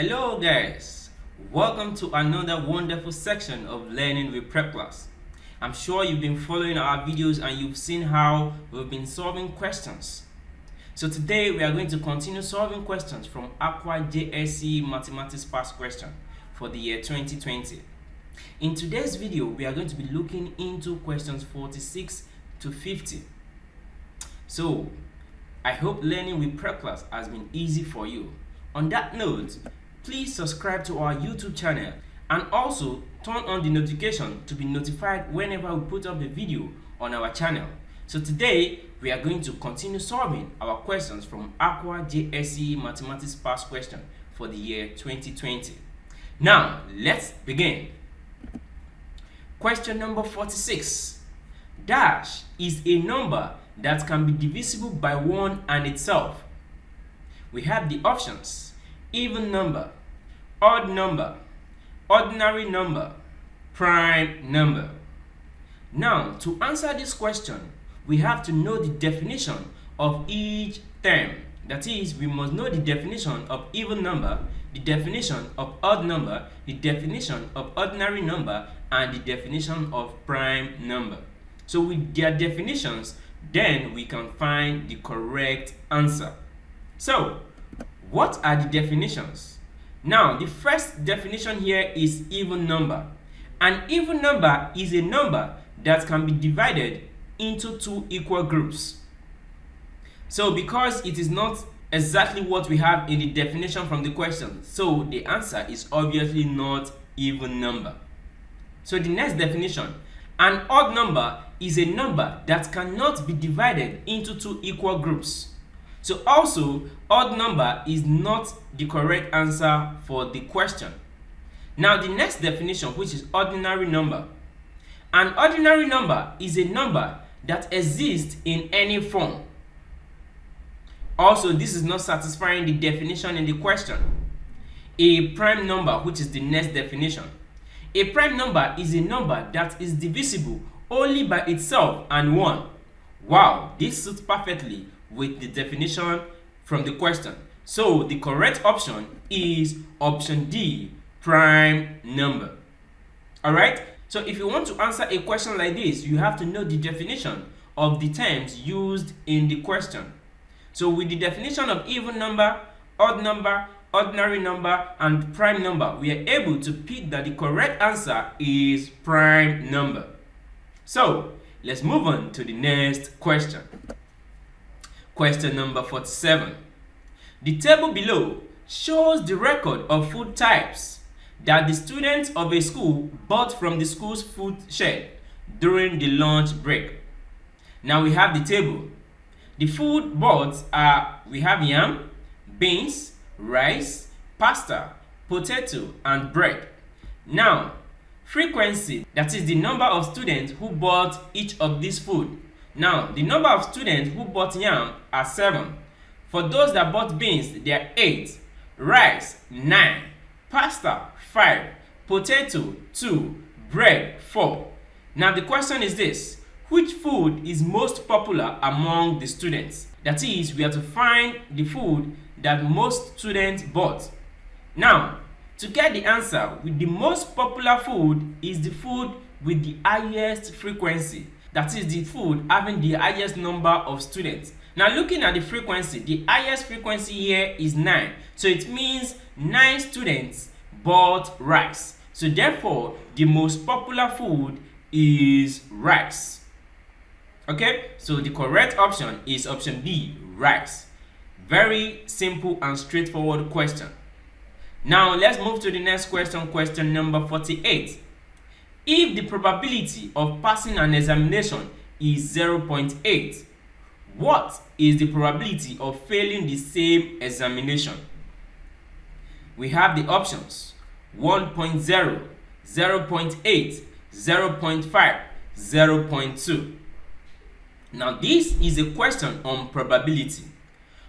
Hello guys, welcome to another wonderful section of Learning with PrepClass. I'm sure you've been following our videos and you've seen how we've been solving questions. So today we are going to continue solving questions from AKWA JSCE Mathematics Past Question for the year 2020. In today's video, we are going to be looking into questions 46 to 50. So I hope learning with PrepClass has been easy for you. On that note, please subscribe to our YouTube channel and also turn on the notification to be notified whenever we put up a video on our channel. So today we are going to continue solving our questions from AKWA JSCE Mathematics Past Question for the year 2020. Now let's begin. Question number 46. Dash is a number that can be divisible by 1 and itself. We have the options: even number, odd number, ordinary number, prime number. Now, to answer this question, we have to know the definition of each term. That is, we must know the definition of even number, the definition of odd number, the definition of ordinary number, and the definition of prime number. So with their definitions, then we can find the correct answer. So, what are the definitions? Now, the first definition here is even number. An even number is a number that can be divided into two equal groups. So, because it is not exactly what we have in the definition from the question, so the answer is obviously not even number. So, the next definition: an odd number is a number that cannot be divided into two equal groups. So also, odd number is not the correct answer for the question. Now the next definition, which is ordinary number. An ordinary number is a number that exists in any form. Also, this is not satisfying the definition in the question. A prime number, which is the next definition. A prime number is a number that is divisible only by itself and 1. Wow, this suits perfectly with the definition from the question. So the correct option is option D, prime number. Alright, so if you want to answer a question like this, you have to know the definition of the terms used in the question. So with the definition of even number, odd number, ordinary number, and prime number, we are able to pick that the correct answer is prime number. So let's move on to the next question. Question number 47. The table below shows the record of food types that the students of a school bought from the school's food shed during the lunch break. Now we have the table. The food bought are, we have yam, beans, rice, pasta, potato, and bread. Now, frequency, that is the number of students who bought each of these food. Now, the number of students who bought yam are 7. For those that bought beans, they are 8. Rice, 9. Pasta, 5. Potato, 2. Bread, 4. Now, the question is this: which food is most popular among the students? That is, we have to find the food that most students bought. Now, to get the answer, with the most popular food is the food with the highest frequency. That is the food having the highest number of students. Now looking at the frequency, the highest frequency here is 9. So it means 9 students bought rice. So therefore, the most popular food is rice. Okay, so the correct option is option B, rice. Very simple and straightforward question. Now let's move to the next question, question number 48. If the probability of passing an examination is 0.8, what is the probability of failing the same examination? We have the options: 1.0, 0.8, 0.5, 0.2. Now this is a question on probability.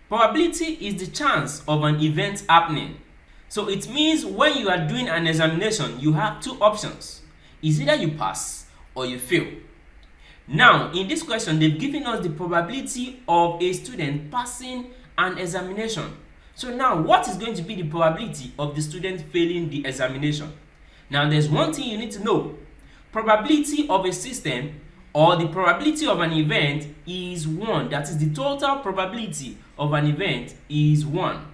Probability is the chance of an event happening. So it means when you are doing an examination, you have two options. Is either you pass or you fail. Now, in this question, they've given us the probability of a student passing an examination. So now, what is going to be the probability of the student failing the examination? Now, there's one thing you need to know. Probability of a system or the probability of an event is 1. That is, the total probability of an event is 1.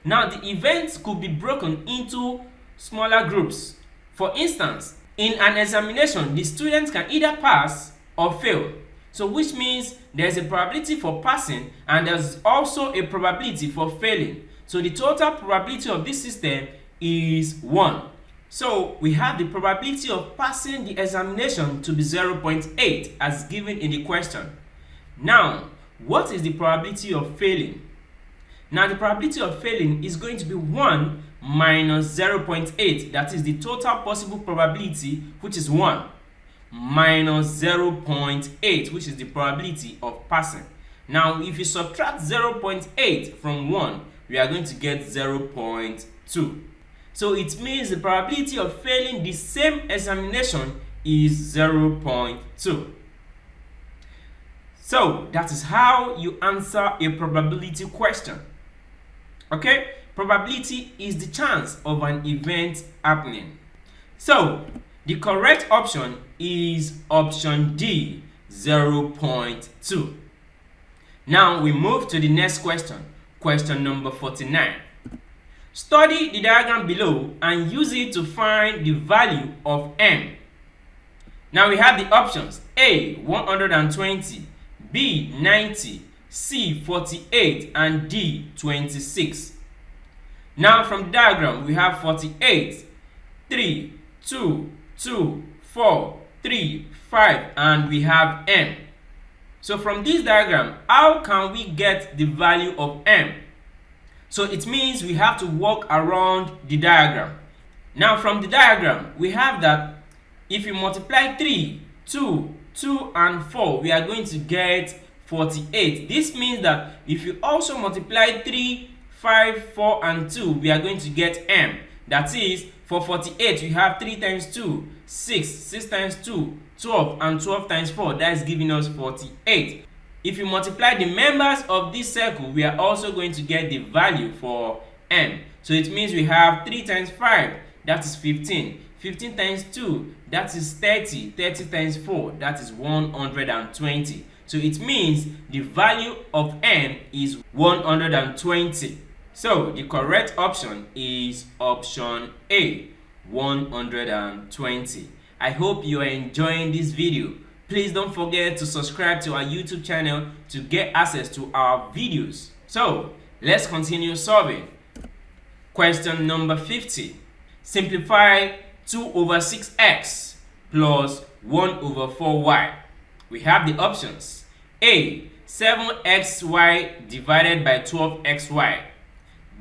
Now, the events could be broken into smaller groups. For instance, in an examination, the students can either pass or fail. So which means there's a probability for passing and there's also a probability for failing. So the total probability of this system is 1. So we have the probability of passing the examination to be 0.8 as given in the question. Now, what is the probability of failing? Now, the probability of failing is going to be 1 minus 0.8. That is the total possible probability, which is 1, minus 0.8, which is the probability of passing. Now, if you subtract 0.8 from 1, we are going to get 0.2. So it means the probability of failing the same examination is 0.2. So that is how you answer a probability question. Okay? Probability is the chance of an event happening. So the correct option is option D, 0.2. Now we move to the next question, question number 49. Study the diagram below and use it to find the value of m. Now we have the options: A, 120, B, 90, C, 48, and D, 26. Now from the diagram, we have 48, 3, 2, 2, 4, 3, 5, and we have m. So from this diagram, how can we get the value of m? So it means we have to walk around the diagram. Now from the diagram, we have that if you multiply 3, 2, 2, and 4, we are going to get 48. This means that if you also multiply 3, 5, 4, and 2, we are going to get m. That is, for 48, we have 3 times 2, 6, 6 times 2, 12, and 12 times 4. That is giving us 48. If you multiply the members of this circle, we are also going to get the value for m. So it means we have 3 times 5, that is 15. 15 times 2, that is 30. 30 times 4, that is 120. So it means the value of m is 120. So the correct option is option A, 120. I hope you are enjoying this video. Please don't forget to subscribe to our YouTube channel to get access to our videos. So let's continue solving. Question number 50. Simplify 2 over 6x plus 1 over 4y. We have the options: A, 7xy divided by 12xy.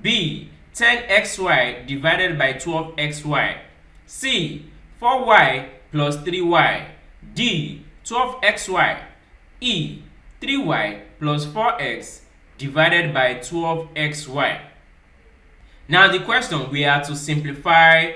B, 10xy divided by 12xy. C, 4y plus 3y. D, 12xy. E, 3y plus 4x divided by 12xy. Now the question, we are to simplify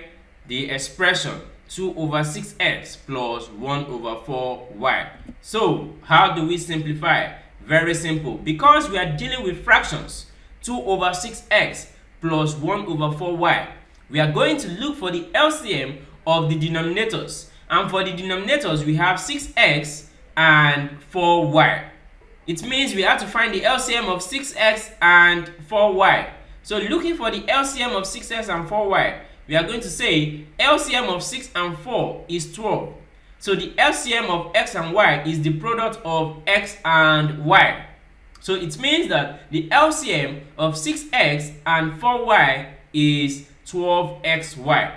the expression 2 over 6x plus 1 over 4y. So how do we simplify? Very simple. Because we are dealing with fractions, 2 over 6x plus 1 over 4y, we are going to look for the LCM of the denominators. And for the denominators, we have 6x and 4y. It means we have to find the LCM of 6x and 4y. So looking for the LCM of 6x and 4y, we are going to say LCM of 6 and 4 is 12. So the LCM of x and y is the product of x and y. So it means that the LCM of 6x and 4y is 12xy.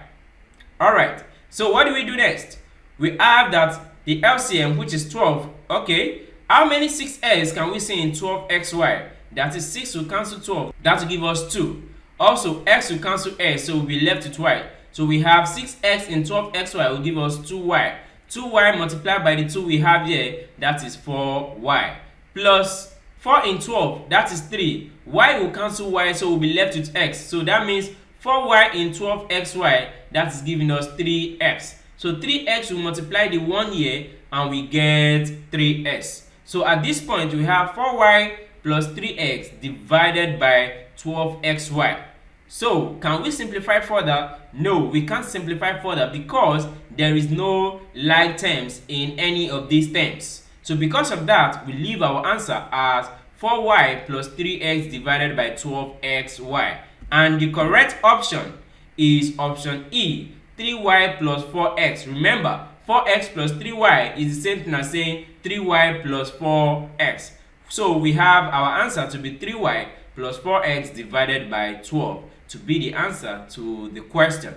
Alright, so what do we do next? We have that the LCM, which is 12. Okay, how many 6x can we see in 12xy? That is 6 will cancel 12. That will give us 2. Also, x will cancel x, so we'll be left with y. So we have 6x in 12xy will give us 2y. 2y multiplied by the 2 we have here, that is 4y. Plus 4 in 12, that is 3. Y will cancel y, so we'll be left with x. So that means 4y in 12xy, that is giving us 3x. So 3x will multiply the 1 here and we get 3x. So at this point, we have 4y plus 3x divided by 12xy. So, can we simplify further? No, we can't simplify further because there is no like terms in any of these terms. So, because of that, we leave our answer as 4y plus 3x divided by 12xy. And the correct option is option E, 3y plus 4x. Remember, 4x plus 3y is the same thing as saying 3y plus 4x. So, we have our answer to be 3y plus 4x divided by 12 to be the answer to the question.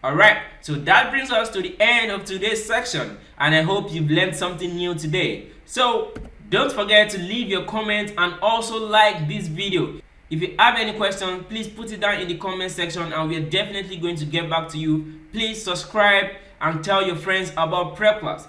Alright, so that brings us to the end of today's section, and I hope you've learned something new today. So don't forget to leave your comment and also like this video. If you have any questions, please put it down in the comment section and we're definitely going to get back to you. Please subscribe and tell your friends about PrepClass.